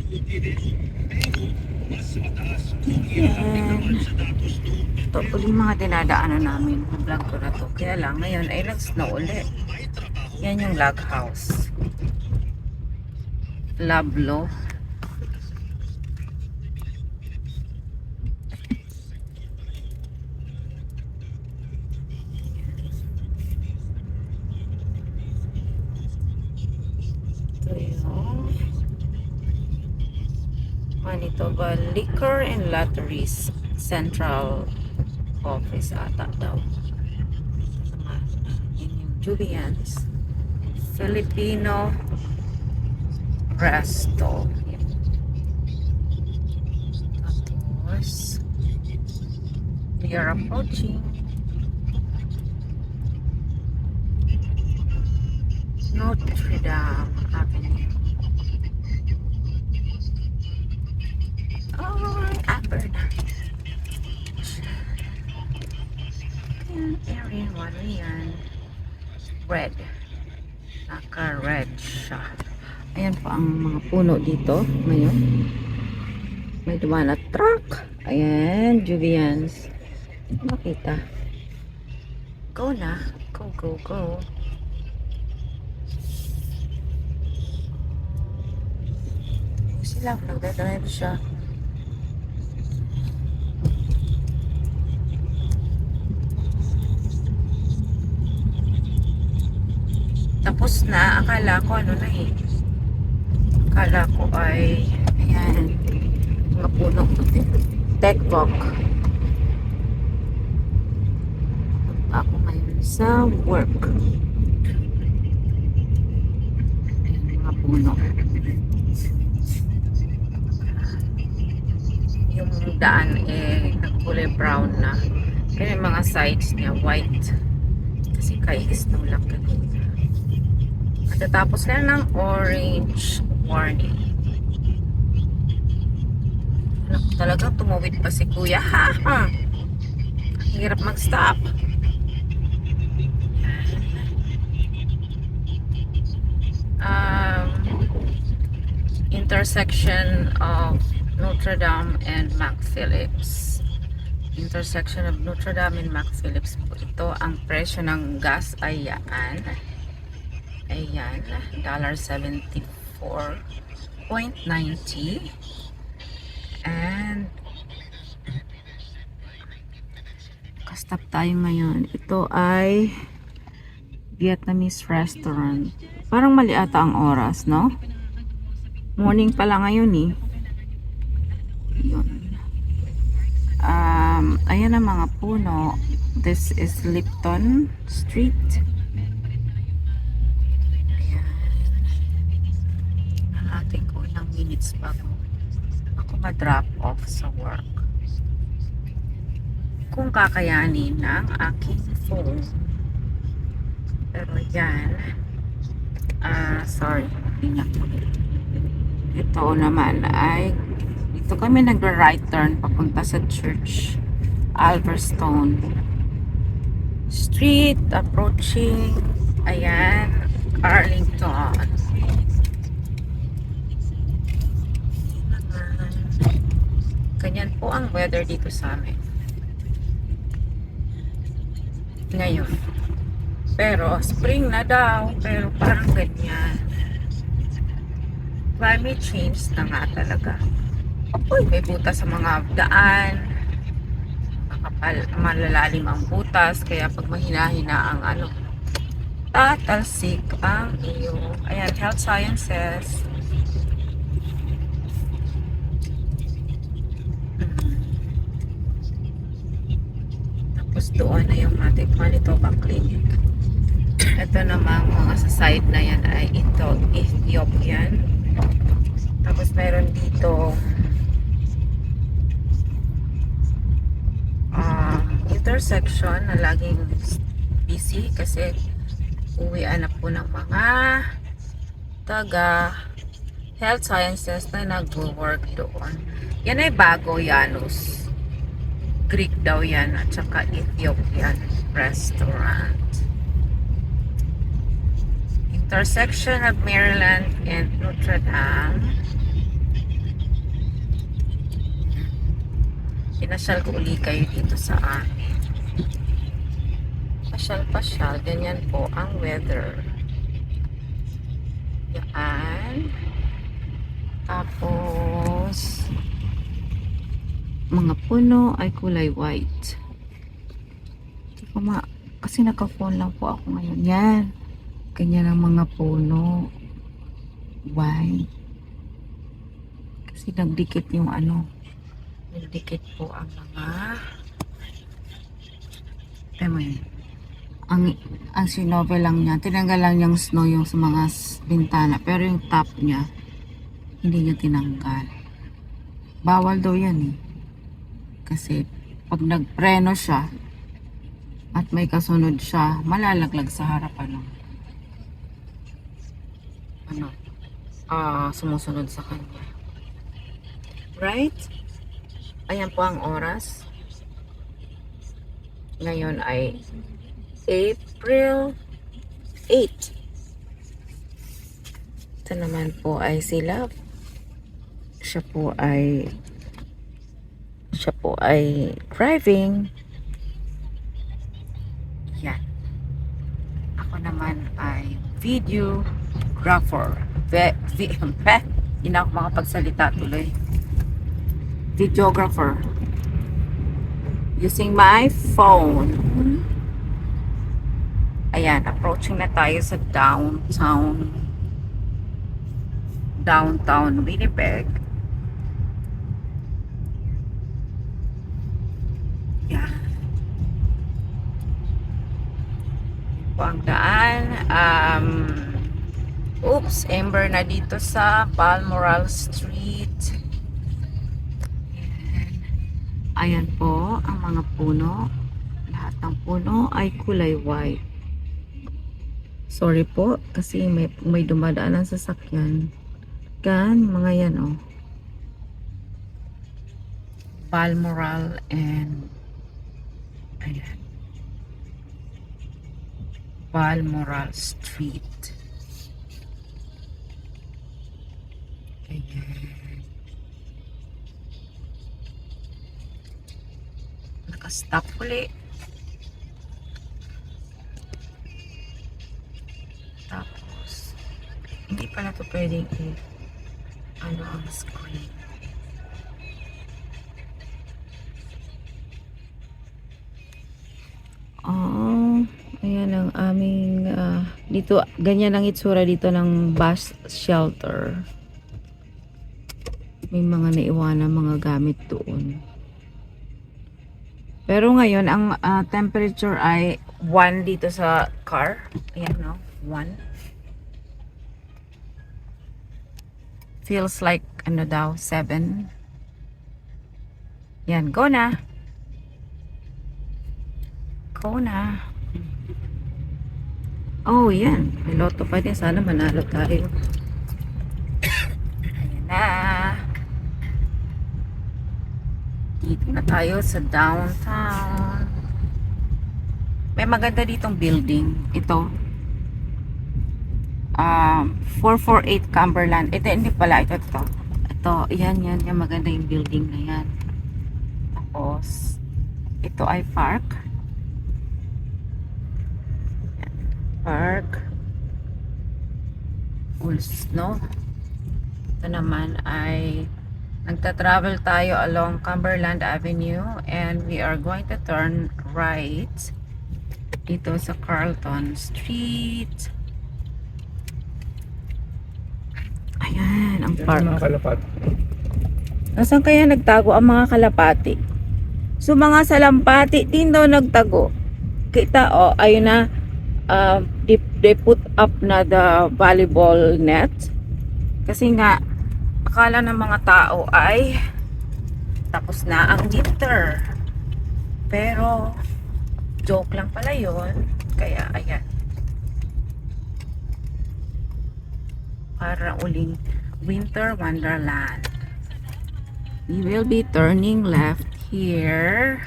Yan. Ito po yung mga dinadaanan namin ng vlog ko na to. Kaya lang, ngayon ay nag-snow ulit. Yan yung log house. Lablo. Ito yung Manitoba Liquor and Lotteries Central Office ata daw. Yan yung Julian's Filipino Resto. Tapos we are approaching Notre Dame Avenue. Oh, upper na. Yan, area 1 yan. Red. Naka-red siya. Ayan po ang mga puno dito ngayon. May dumaan na truck. Ayan, Julian's. Makita. Go na. Go, go, go. Sila, nagdadrive siya. Tapos na, akala ko ano na eh. Akala ko ay, ayan, mga puno. Techbook. Ako ngayon sa work. Ayan, mga puno. Yung daan eh, nagkulay brown na. Kaya yung mga sides niya, white. Kasi kay snow lang kanina. Pagkatapos na ng orange warning. Naku, talagang tumawid pa si kuya. Ha ha! Hirap mag-stop. Intersection of Notre Dame and McPhillips. Intersection of Notre Dame and McPhillips po. Ito ang presyo ng gas ay yan. Ayan, $74.90. And stop tayo ngayon. Ito ay Vietnamese restaurant. Parang mali ata ang oras, no? Morning pa lang ngayon eh. Yun. Ayan ang mga puno. This is Lipton Street. Ayan. Ating ko ilang minutes bago ako ma-drop off sa work. Kung kakayanin ng aking phone. Pero yan. Sorry. Ito naman ay dito kami nag-right turn papunta sa church. Alverstone Street, approaching, ayan, Arlington. Ganyan po ang weather dito sa amin ngayon. Pero spring na daw, pero parang ganyan. Climate change na nga talaga. Uy, may butas sa mga daan. Malalalim ang butas, kaya pag mahina-hina ang ano, tatalsik ang iyong, ayan, health sciences. Tapos doon na yung ating Manitoba Clinic. Ito namang mga sa side na yan ay Ethiopian. Tapos meron dito intersection na laging busy kasi uwian na po ng mga taga health sciences na nag-work doon. Yan ay bago, Janus. Greek daw yan at saka Ethiopian restaurant. Intersection of Maryland and Notre Dame. pinasyal ko uli kayo dito sa amin. Pasyal-pasyal, ganyan po ang weather. Yan. Tapos, mga puno ay kulay white. Hindi ko kasi naka-phone lang po ako ngayon. Yan. Ganyan ang mga puno. White. Kasi nagdikit yung nagdikit po ang mga mo yun. Ang sinovel lang niya, tinanggal lang yung snow yung sa mga bintana, pero yung top niya hindi niya tinanggal. Bawal daw yan eh. Kasi pag nagpreno siya at may kasunod siya, malalaglag sa harapan ng sumusunod sa kanya. Right? Ayan po ang oras. Ngayon ay April 8. Ito naman po ay sila. Siya po ay driving. Yan. Ako naman ay videographer. Hindi na ako makapagsalita tuloy. Videographer. Using my phone. Ayan, approaching na tayo sa downtown Winnipeg. Yan. Po ang daan. Amber na dito sa Balmoral Street. Ayan po ang mga puno. Lahat ng puno ay kulay white. Sorry po kasi may dumadaan ang sasakyan. Mga yan oh. Balmoral and ayan. Balmoral Street. Ayan. Naka-stop ulit. Tapos hindi pala ito pwedeng ang screen. Ayan ang aming dito, ganyan ang itsura dito ng bus shelter. May mga naiwanan mga gamit doon. Pero ngayon ang temperature ay 1 dito sa car. Ayan no, 1. Feels like 7. Yan, go na. Oh, yan. May loto pa din. Sana manalo tayo. Ayan na. Dito na tayo sa downtown. May maganda ditong building. Ito. 448 Cumberland. Ito, hindi pala. Ito. Yan. Maganda yung building na yan. Tapos, ito ay park. Full snow. Ito naman ay nagta-travel tayo along Cumberland Avenue and we are going to turn right dito sa Carlton Street. Ayan ang park. Nasaan kaya nagtago ang mga kalapati? So mga salampati din daw nagtago. Kita ayun na. They put up na the volleyball net kasi nga akala ng mga tao ay tapos na ang winter, pero joke lang pala yun. Kaya ayan, para uling winter wonderland. We will be turning left here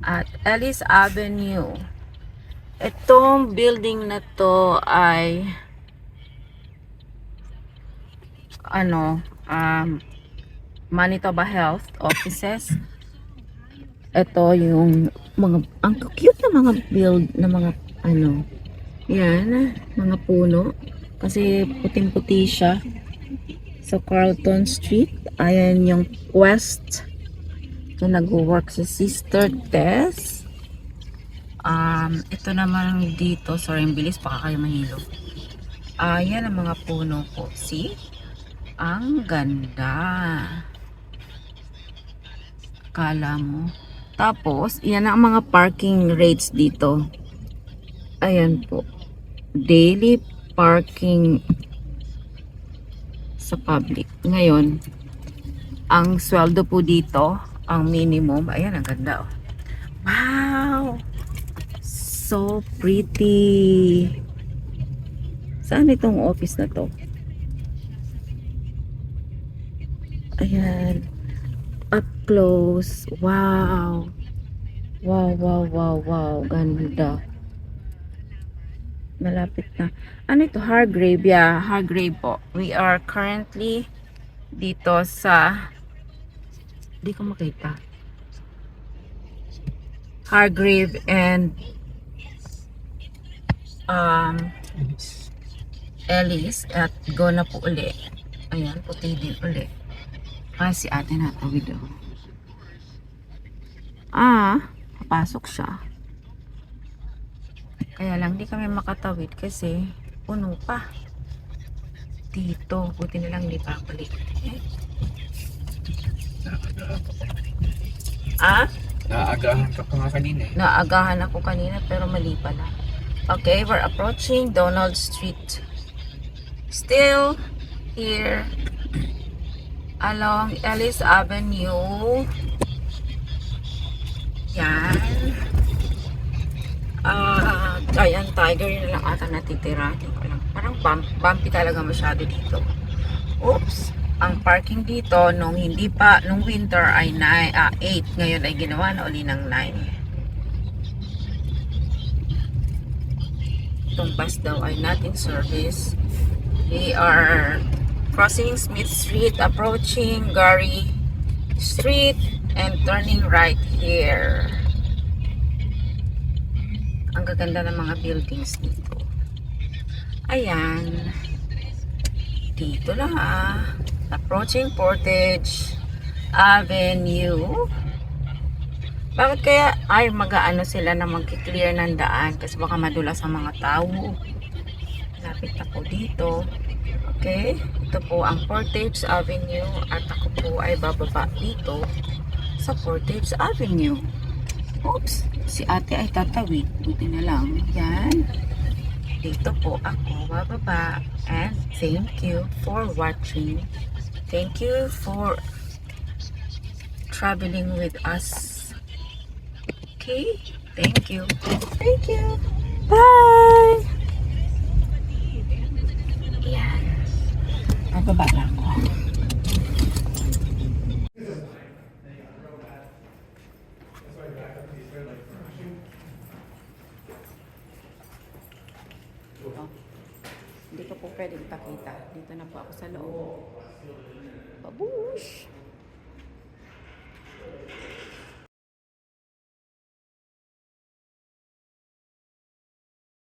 at Ellis Avenue. Itong building na to ay Manitoba Health Offices. ito yung mga, ang cute na mga build na mga ano, yan, mga puno. Kasi puting-puti siya. So, Carlton Street. Ayan yung Quest. So, nag-work si Sister Tess. Ito naman dito. Sorry, ang bilis. Baka kayo mahilo. Ayan ang mga puno po. See? Ang ganda. Kala mo. Tapos, yan ang mga parking rates dito. Ayan po. Daily parking sa public. Ngayon, ang sweldo po dito, ang minimum, ayan, ang ganda. Oh. Wow! So pretty. Saan itong office na to? Ayan. Up close. Wow. Wow, wow, wow, wow. Ganda. Malapit na. Ano ito? Hargrave. Yeah, Hargrave po. We are currently dito sa, di ko makita, Hargrave and Ellis, at go na po uli. Ayan, puti din uli. Si ate natawid oh. Papasok siya. Kaya lang di kami makatawid kasi puno pa dito. Buti na lang di pa ako late. Naagahan ka pa nga kanina eh. Naagahan ako kanina pero mali pala. Okay, we're approaching Donald Street. Still here along Ellis Avenue. Yan. Giant Tiger yun lang ata natitira. Parang bumpy talaga masyado dito. Oops. Ang parking dito nung hindi pa, nung winter ay 8. Ngayon ay ginawa na uli ng 9. Itong bus daw ay not in service. We are crossing Smith Street, approaching Gary Street, and turning right here. Ang gaganda ng mga buildings dito. Ayan. Dito lang approaching Portage Avenue. Bakit kaya ay mag-aano sila na mag-clear ng daan? Kasi baka madulas ang mga tao. Lapit ako dito. Okay, ito po ang Portage Avenue at ako po ay bababa dito sa Portage Avenue. Oops, si ate ay tatawid. Buti na lang. Yan. Dito po ako bababa. And thank you for watching. Thank you for traveling with us. Okay, thank you. Thank you. Bye! Yan. Bababa na ako. Hindi ko po pwedeng pakita. Dito na po ako sa loob. Babush!